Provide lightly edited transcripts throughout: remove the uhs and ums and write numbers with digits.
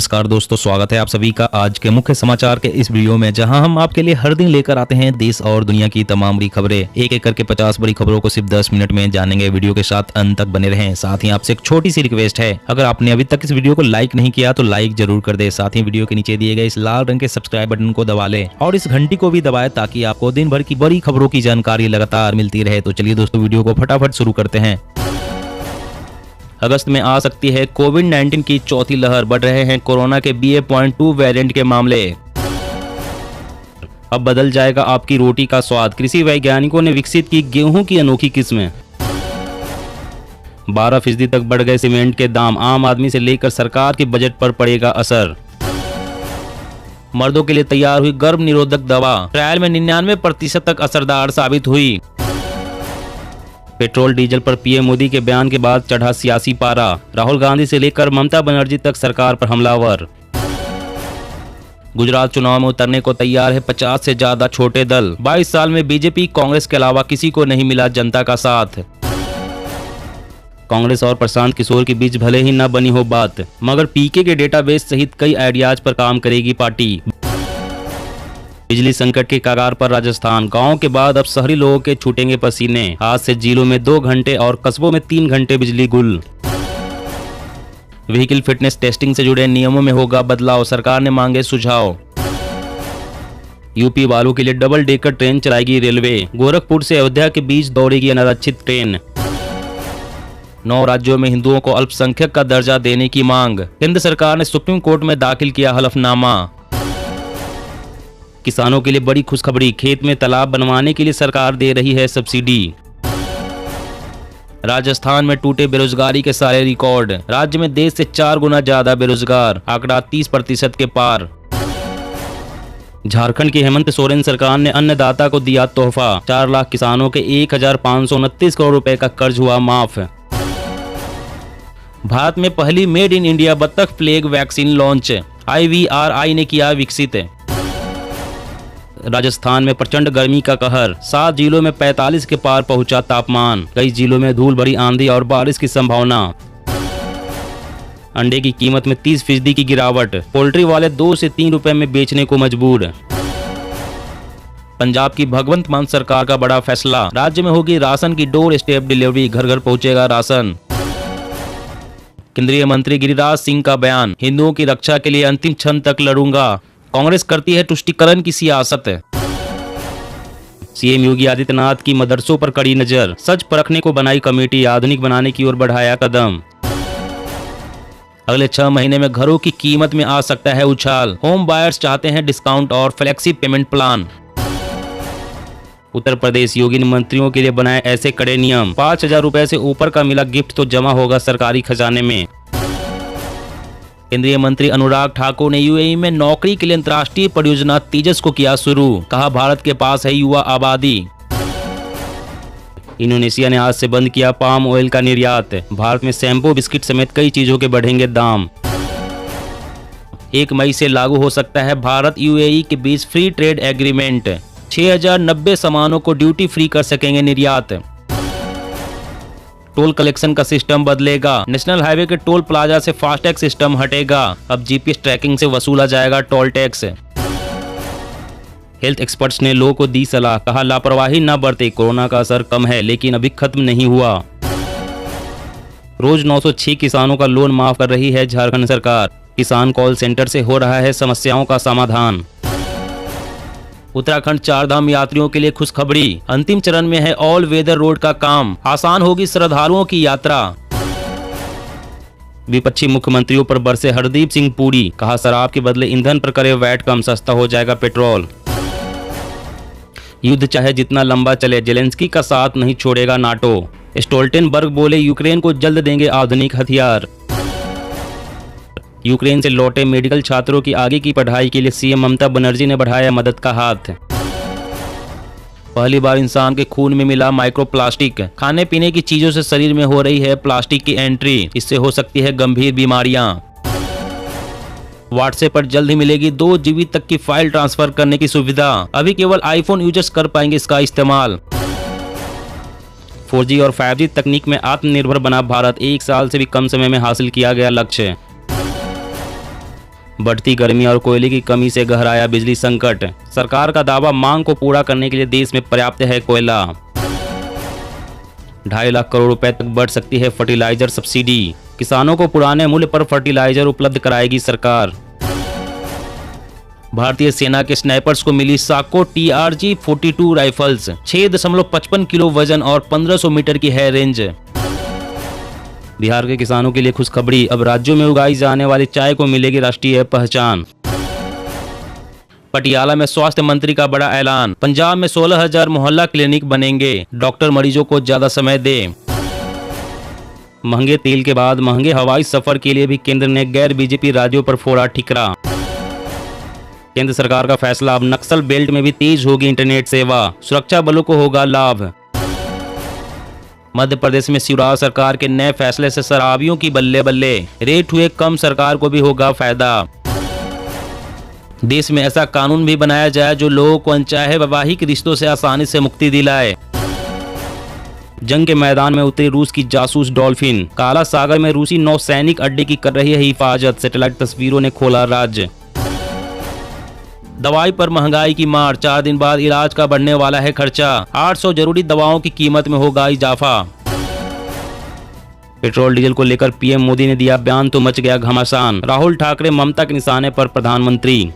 नमस्कार दोस्तों, स्वागत है आप सभी का आज के मुख्य समाचार के इस वीडियो में, जहां हम आपके लिए हर दिन लेकर आते हैं देश और दुनिया की तमाम बड़ी खबरें। एक एक करके 50 बड़ी खबरों को सिर्फ 10 मिनट में जानेंगे। वीडियो के साथ अंत तक बने रहें। साथ ही आपसे एक छोटी सी रिक्वेस्ट है, अगर आपने अभी तक इस वीडियो को लाइक नहीं किया तो लाइक जरूर कर दे। साथ ही वीडियो के नीचे दिए गए इस लाल रंग के सब्सक्राइब बटन को दबा ले और इस घंटी को भी दबाए, ताकि आपको दिन भर की बड़ी खबरों की जानकारी लगातार मिलती रहे। तो चलिए दोस्तों, वीडियो को फटाफट शुरू करते हैं। अगस्त में आ सकती है कोविड-19 की चौथी लहर, बढ़ रहे हैं कोरोना के BA.2 वेरिएंट के मामले। अब बदल जाएगा आपकी रोटी का स्वाद, कृषि वैज्ञानिकों ने विकसित की गेहूं की अनोखी किस्में। 12% तक बढ़ गए सीमेंट के दाम, आम आदमी से लेकर सरकार के बजट पर पड़ेगा असर। मर्दों के लिए तैयार हुई गर्भ निरोधक दवा, ट्रायल में 99% तक असरदार साबित हुई। पेट्रोल डीजल पर पीएम मोदी के बयान के बाद चढ़ा सियासी पारा, राहुल गांधी से लेकर ममता बनर्जी तक सरकार पर हमलावर। गुजरात चुनाव में उतरने को तैयार है 50 से ज्यादा छोटे दल। 22 साल में बीजेपी कांग्रेस के अलावा किसी को नहीं मिला जनता का साथ। कांग्रेस और प्रशांत किशोर के बीच भले ही न बनी हो बात, मगर पीके के डेटाबेस सहित कई आइडियाज पर काम करेगी पार्टी। बिजली संकट के कगार पर राजस्थान, गांव के बाद अब शहरी लोगों के छूटेंगे पसीने। आज से जिलों में 2 घंटे और कस्बों में 3 घंटे बिजली गुल। व्हीकल फिटनेस टेस्टिंग से जुड़े नियमों में होगा बदलाव, सरकार ने मांगे सुझाव। यूपी वालों के लिए डबल डेकर ट्रेन चलाएगी रेलवे, गोरखपुर से अयोध्या के बीच दौड़ेगी अनारक्षित ट्रेन। 9 राज्यों में हिंदुओं को अल्पसंख्यक का दर्जा देने की मांग, केंद्र सरकार ने सुप्रीम कोर्ट में दाखिल किया हलफनामा। किसानों के लिए बड़ी खुशखबरी, खेत में तालाब बनवाने के लिए सरकार दे रही है सब्सिडी। राजस्थान में टूटे बेरोजगारी के सारे रिकॉर्ड, राज्य में देश से 4 गुना ज्यादा बेरोजगार, आंकड़ा 30% के पार। झारखंड की हेमंत सोरेन सरकार ने अन्नदाता को दिया तोहफा, 4 लाख किसानों के 1529 करोड़ रुपए का कर्ज हुआ माफ। भारत में पहली मेड इन इंडिया बत्तख प्लेग वैक्सीन लॉन्च, IVRI ने किया विकसित। राजस्थान में प्रचंड गर्मी का कहर, 7 जिलों में 45 के पार पहुंचा तापमान, कई जिलों में धूल भरी आंधी और बारिश की संभावना। अंडे की कीमत में 30% की गिरावट, पोल्ट्री वाले 2 से 3 रुपए में बेचने को मजबूर। पंजाब की भगवंत मान सरकार का बड़ा फैसला, राज्य में होगी राशन की डोर स्टेप डिलीवरी, घर घर पहुंचेगा राशन। केंद्रीय मंत्री गिरिराज सिंह का बयान, हिंदुओं की रक्षा के लिए अंतिम क्षण तक लड़ूंगा, कांग्रेस करती है तुष्टीकरण की सियासत। सीएम योगी आदित्यनाथ की मदरसों पर कड़ी नजर, सच परखने को बनाई कमेटी, आधुनिक बनाने की ओर बढ़ाया कदम। अगले 6 महीने में घरों की कीमत में आ सकता है उछाल, होम बायर्स चाहते हैं डिस्काउंट और flexi payment plan. Uttar Pradesh, योगी ने मंत्रियों के लिए बनाए ऐसे कड़े नियम, 5000 रुपए से ऊपर का मिला गिफ्ट तो जमा होगा सरकारी खजाने में। केंद्रीय मंत्री अनुराग ठाकुर ने यूएई में नौकरी के लिए अंतर्राष्ट्रीय परियोजना तेजस को किया शुरू, कहा भारत के पास है युवा आबादी। इंडोनेशिया ने आज से बंद किया पाम ऑयल का निर्यात, भारत में शैम्पू बिस्किट समेत कई चीजों के बढ़ेंगे दाम। 1 मई से लागू हो सकता है भारत यूएई के बीच फ्री ट्रेड एग्रीमेंट, 6090 सामानों को ड्यूटी फ्री कर सकेंगे निर्यात। टोल कलेक्शन का सिस्टम बदलेगा, नेशनल हाईवे के टोल प्लाजा से फास्टैग सिस्टम हटेगा, अब जीपीएस ट्रैकिंग से वसूला जाएगा टोल टैक्स। हेल्थ एक्सपर्ट्स ने लोगों को दी सलाह, कहा लापरवाही न बरते, कोरोना का असर कम है लेकिन अभी खत्म नहीं हुआ। रोज 906 किसानों का लोन माफ कर रही है झारखंड सरकार, किसान कॉल सेंटर से हो रहा है समस्याओं का समाधान। उत्तराखंड 4 धाम यात्रियों के लिए खुशखबरी, अंतिम चरण में है ऑल वेदर रोड का काम, आसान होगी श्रद्धालुओं की यात्रा। विपक्षी मुख्यमंत्रियों पर बरसे हरदीप सिंह पुरी, कहा शराब के बदले ईंधन पर करे वैट कम, सस्ता हो जाएगा पेट्रोल। युद्ध चाहे जितना लंबा चले, जेलेंस्की का साथ नहीं छोड़ेगा नाटो, स्टोल्टेनबर्ग बोले यूक्रेन को जल्द देंगे आधुनिक हथियार। यूक्रेन से लौटे मेडिकल छात्रों की आगे की पढ़ाई के लिए सीएम ममता बनर्जी ने बढ़ाया मदद का हाथ। पहली बार इंसान के खून में मिला माइक्रोप्लास्टिक, खाने पीने की चीजों से शरीर में हो रही है प्लास्टिक की एंट्री, इससे हो सकती है गंभीर बीमारियां। व्हाट्सएप पर जल्द ही मिलेगी 2 GB तक की फाइल ट्रांसफर करने की सुविधा, अभी केवल आईफोन यूजर्स कर पाएंगे इसका इस्तेमाल। 4G और 5G तकनीक में आत्मनिर्भर बना भारत, 1 साल से भी कम समय में हासिल किया गया लक्ष्य। बढ़ती गर्मी और कोयले की कमी से गहराया बिजली संकट। सरकार का दावा, मांग को पूरा करने के लिए देश में पर्याप्त है कोयला। 2.5 लाख करोड़ रुपए तक बढ़ सकती है फर्टिलाइजर सब्सिडी। किसानों को पुराने मूल्य पर फर्टिलाइजर उपलब्ध कराएगी सरकार। भारतीय सेना के स्नाइपर्स को मिली साको TRG-42 राइफल्स। 6.55 किलो वजन और 1500 मीटर की है रेंज। बिहार के किसानों के लिए खुशखबरी, अब राज्यों में उगाई जाने वाली चाय को मिलेगी राष्ट्रीय पहचान। पटियाला में स्वास्थ्य मंत्री का बड़ा ऐलान, पंजाब में 16,000 मोहल्ला क्लिनिक बनेंगे, डॉक्टर मरीजों को ज्यादा समय दे। महंगे तेल के बाद महंगे हवाई सफर के लिए भी केंद्र ने गैर बीजेपी राज्यों पर फोड़ा ठिकरा। केंद्र सरकार का फैसला, अब नक्सल बेल्ट में भी तेज होगी इंटरनेट सेवा, सुरक्षा बलों को होगा लाभ। मध्य प्रदेश में शिवराज सरकार के नए फैसले से शराबियों की बल्ले बल्ले, रेट हुए कम, सरकार को भी होगा फायदा। देश में ऐसा कानून भी बनाया जाए जो लोगों को अनचाहे वैवाहिक रिश्तों से आसानी से मुक्ति दिलाए। जंग के मैदान में उतरी रूस की जासूस डॉल्फिन, काला सागर में रूसी नौसैनिक अड्डे की कर रही है हिफाजत, सैटेलाइट तस्वीरों ने खोला राज। दवाई पर महंगाई की मार, 4 दिन बाद इलाज का बढ़ने वाला है खर्चा, 800 जरूरी दवाओं की कीमत में होगा इजाफा। पेट्रोल डीजल को लेकर पीएम मोदी ने दिया बयान तो मच गया घमासान, राहुल ठाकरे ममता के निशाने पर प्रधानमंत्री।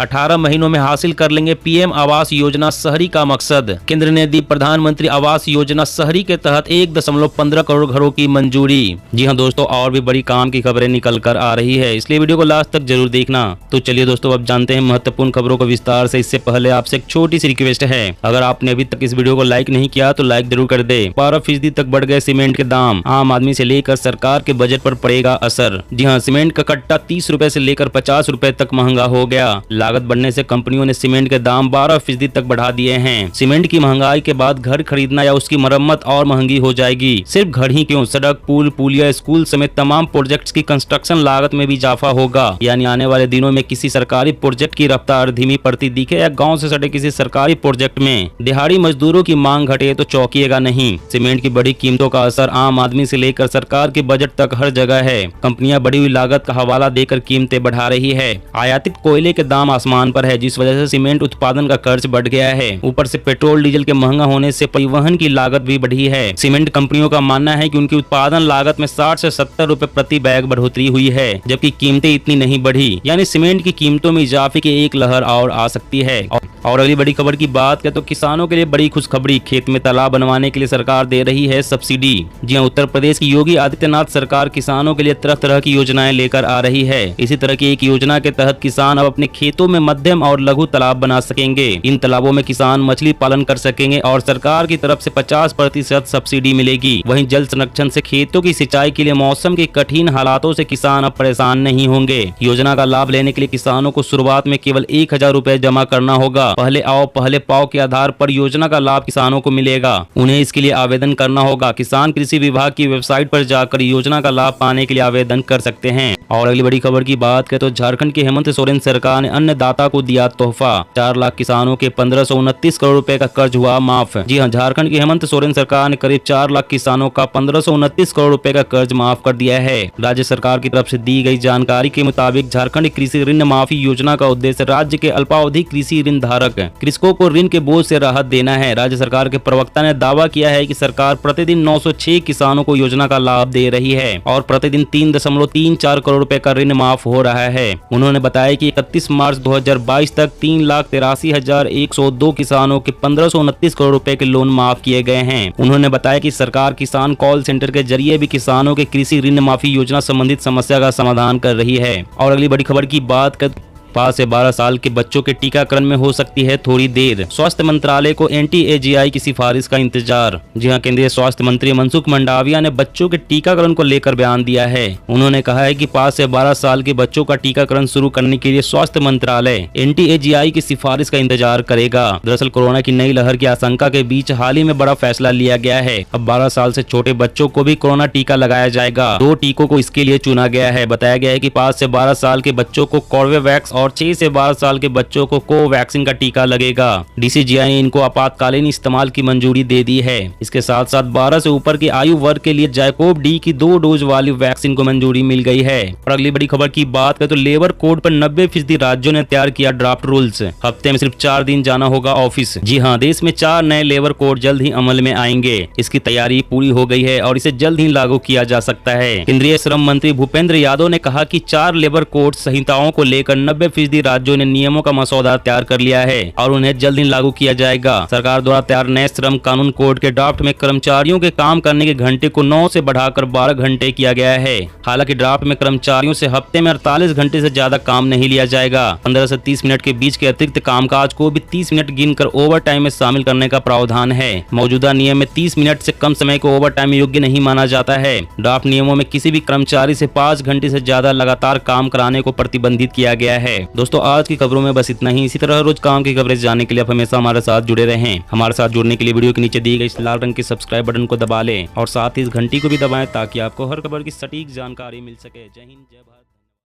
18 महीनों में हासिल कर लेंगे पीएम आवास योजना शहरी का मकसद, केंद्र ने दी प्रधानमंत्री आवास योजना शहरी के तहत 1.15 करोड़ घरों की मंजूरी। जी हां दोस्तों, और भी बड़ी काम की खबरें निकल कर आ रही है, इसलिए वीडियो को लास्ट तक जरूर देखना। तो चलिए दोस्तों, अब जानते हैं महत्वपूर्ण खबरों को विस्तार से। इससे पहले आपसे एक छोटी सी रिक्वेस्ट है, अगर आपने अभी तक इस वीडियो को लाइक नहीं किया तो लाइक जरूर कर दे। 12% तक बढ़ गए सीमेंट के दाम, आम आदमी से लेकर सरकार के बजट पर पड़ेगा असर। जी हाँ, सीमेंट का कट्टा 30 रुपए से लेकर 50 रुपए तक महंगा हो गया। लागत बढ़ने से कंपनियों ने सीमेंट के दाम 12% तक बढ़ा दिए हैं। सीमेंट की महंगाई के बाद घर खरीदना या उसकी मरम्मत और महंगी हो जाएगी। सिर्फ घर ही क्यों, सड़क, पुल, पुलिया, स्कूल समेत तमाम प्रोजेक्ट्स की कंस्ट्रक्शन लागत में भी इजाफा होगा। यानी आने वाले दिनों में किसी सरकारी प्रोजेक्ट की रफ्तार धीमी पड़ती दिखे या गाँव से सटे किसी सरकारी प्रोजेक्ट में दिहाड़ी मजदूरों की मांग घटे तो चौंकिएगा नहीं। सीमेंट की बड़ी कीमतों का असर आम आदमी से लेकर सरकार के बजट तक हर जगह है। कंपनियां बढ़ी हुई लागत का हवाला देकर कीमतें बढ़ा रही है। आयातित कोयले के दाम आसमान पर है, जिस वजह से सीमेंट उत्पादन का खर्च बढ़ गया है। ऊपर से पेट्रोल डीजल के महंगा होने से परिवहन की लागत भी बढ़ी है। सीमेंट कंपनियों का मानना है कि उनकी उत्पादन लागत में 60 से 70 रुपए प्रति बैग बढ़ोतरी हुई है, जबकि कीमतें इतनी नहीं बढ़ी। यानी सीमेंट की कीमतों में इजाफे की एक लहर और आ सकती है। और अगली बड़ी खबर की बात करें तो किसानों के लिए बड़ी खुशखबरी, खेत में तालाब बनवाने के लिए सरकार दे रही है सब्सिडी। जी हां, उत्तर प्रदेश की योगी आदित्यनाथ सरकार किसानों के लिए तरह तरह की योजनाएं लेकर आ रही है। इसी तरह की एक योजना के तहत किसान अब अपने खेतों में मध्यम और लघु तालाब बना सकेंगे। इन तालाबों में किसान मछली पालन कर सकेंगे और सरकार की तरफ से 50% सब्सिडी मिलेगी। वहीं जल संरक्षण से खेतों की सिंचाई के लिए मौसम के कठिन हालातों से किसान अब परेशान नहीं होंगे। योजना का लाभ लेने के लिए किसानों को शुरुआत में केवल 1,000 रुपए जमा करना होगा। पहले आओ पहले पाओ के आधार पर योजना का लाभ किसानों को मिलेगा। उन्हें इसके लिए आवेदन करना होगा। किसान कृषि विभाग की वेबसाइट पर जाकर योजना का लाभ पाने के लिए आवेदन कर सकते हैं। और अगली बड़ी खबर की बात करें तो झारखंड की हेमंत सोरेन सरकार ने अन्नदाता को दिया तोहफा। 4 लाख किसानों के 1529 करोड़ रुपए का कर्ज हुआ माफ। जी हां, झारखंड की हेमंत सोरेन सरकार ने करीब 4 लाख किसानों का 1529 करोड़ रुपए का कर्ज माफ कर दिया है। राज्य सरकार की तरफ से दी गई जानकारी के मुताबिक झारखंड कृषि ऋण माफी योजना का उद्देश्य राज्य के अल्पावधि कृषि ऋण धारक कृषकों को ऋण के बोझ से राहत देना है। राज्य सरकार के प्रवक्ता ने दावा किया है कि सरकार प्रतिदिन 906 किसानों को योजना का लाभ दे रही है और प्रतिदिन 3.34 करोड़ रुपए का ऋण माफ हो रहा है। उन्होंने बताया कि 31 मार्च 2022 तक 3,83,102 किसानों के 1529 करोड़ रुपए के लोन माफ किए गए हैं। उन्होंने बताया कि सरकार किसान कॉल सेंटर के जरिए भी किसानों के कृषि ऋण माफी योजना संबंधित समस्या का समाधान कर रही है। और अगली बड़ी खबर की बात कर 5 से 12 साल के बच्चों के टीकाकरण में हो सकती है थोड़ी देर। स्वास्थ्य मंत्रालय को एंटी-AGI की सिफारिश का इंतजार। जी हां, केंद्रीय स्वास्थ्य मंत्री मनसुख मंडाविया ने बच्चों के टीकाकरण को लेकर बयान दिया है। उन्होंने कहा है कि 5 से 12 साल के बच्चों का टीकाकरण शुरू करने के लिए स्वास्थ्य मंत्रालय एंटी-AGI की सिफारिश का इंतजार करेगा। दरअसल कोरोना की नई लहर की आशंका के बीच हाल ही में बड़ा फैसला लिया गया है। अब 12 साल से छोटे बच्चों को भी कोरोना टीका लगाया जाएगा। 2 टीकों को इसके लिए चुना गया है। बताया गया है कि 5 से 12 साल के बच्चों को कॉर्बेवैक्स और 6 से 12 साल के बच्चों को कोवैक्सीन का टीका लगेगा। DCGI ने इनको आपातकालीन इस्तेमाल की मंजूरी दे दी है। इसके साथ साथ 12 से ऊपर की आयु वर्ग के लिए जाइकोव डी की 2 डोज वाली वैक्सीन को मंजूरी मिल गई है। और अगली बड़ी खबर की बात करें तो लेबर कोड पर 90% राज्यों ने तैयार किया ड्राफ्ट रूल्स। हफ्ते में सिर्फ 4 दिन जाना होगा ऑफिस। जी हाँ, देश में 4 नए लेबर कोड जल्द ही अमल में आएंगे। इसकी तैयारी पूरी हो गई है और इसे जल्द ही लागू किया जा सकता है। केंद्रीय श्रम मंत्री भूपेंद्र यादव ने कहा कि 4 लेबर कोड संहिताओं को लेकर 90% राज्यों ने नियमों का मसौदा तैयार कर लिया है और उन्हें जल्द ही लागू किया जाएगा। सरकार द्वारा तैयार नए श्रम कानून कोड के ड्राफ्ट में कर्मचारियों के काम करने के घंटे को 9 से बढ़ाकर 12 घंटे किया गया है। हालांकि ड्राफ्ट में कर्मचारियों से हफ्ते में 48 घंटे से ज्यादा काम नहीं लिया जाएगा। 15 से 30 मिनट के बीच के अतिरिक्त कामकाज को भी 30 मिनट गिनकर ओवर टाइम में शामिल करने का प्रावधान है। मौजूदा नियम में 30 मिनट से कम समय को ओवर टाइम योग्य नहीं माना जाता है। ड्राफ्ट नियमों में किसी भी कर्मचारी से 5 घंटे से ज्यादा लगातार काम कराने को प्रतिबंधित किया गया है। दोस्तों, आज की खबरों में बस इतना ही। इसी तरह रोज काम की खबरें जानने के लिए आप हमेशा हमारे साथ जुड़े रहें। हमारे साथ जुड़ने के लिए वीडियो के नीचे दी गई इस लाल रंग के सब्सक्राइब बटन को दबा लें और साथ ही इस घंटी को भी दबाएं ताकि आपको हर खबर की सटीक जानकारी मिल सके। जय हिंद, जय भारत।